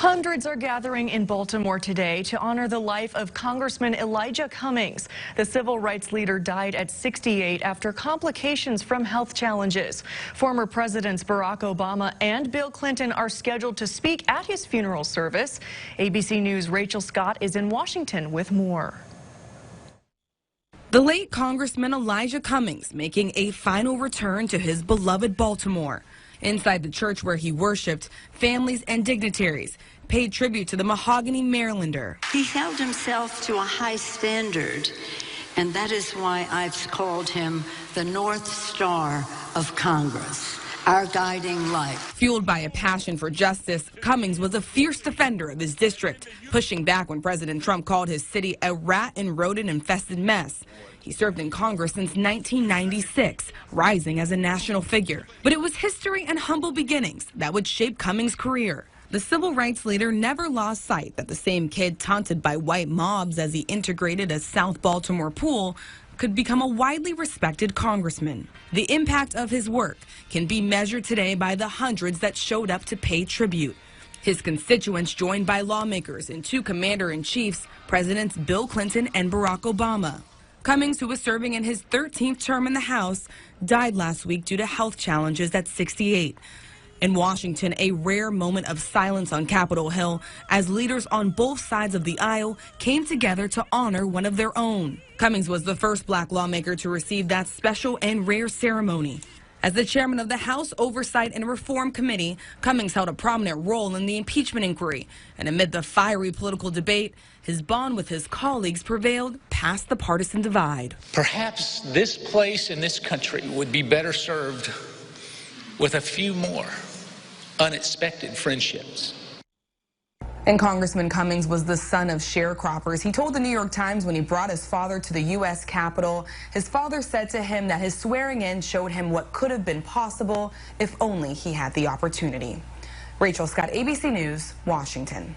Hundreds are gathering in Baltimore today to honor the life of Congressman Elijah Cummings. The civil rights leader died at 68 after complications from health challenges. Former Presidents Barack Obama and Bill Clinton are scheduled to speak at his funeral service. ABC News' Rachel Scott is in Washington with more. The late Congressman Elijah Cummings making a final return to his beloved Baltimore. Inside the church where he worshiped, families and dignitaries paid tribute to the Mahogany Marylander. He held himself to a high standard, and that is why I've called him the North Star of Congress, our guiding light. Fueled by a passion for justice, Cummings was a fierce defender of his district, pushing back when President Trump called his city a rat and rodent-infested mess. He served in Congress since 1996, rising as a national figure. But it was history and humble beginnings that would shape Cummings' career. The civil rights leader never lost sight that the same kid taunted by white mobs as he integrated a South Baltimore pool could become a widely respected congressman. The impact of his work can be measured today by the hundreds that showed up to pay tribute. His constituents joined by lawmakers and two commander-in-chiefs, Presidents Bill Clinton and Barack Obama. Cummings, who was serving in his 13th term in the House, died last week due to health challenges at 68. In Washington, a rare moment of silence on Capitol Hill as leaders on both sides of the aisle came together to honor one of their own. Cummings was the first black lawmaker to receive that special and rare ceremony. As the chairman of the House Oversight and Reform Committee, Cummings held a prominent role in the impeachment inquiry. And amid the fiery political debate, his bond with his colleagues prevailed past the partisan divide. Perhaps this place in this country would be better served with a few more unexpected friendships. And Congressman Cummings was the son of sharecroppers. He told the New York Times when he brought his father to the U.S. Capitol, his father said to him that his swearing in showed him what could have been possible if only he had the opportunity. Rachel Scott, ABC News, Washington.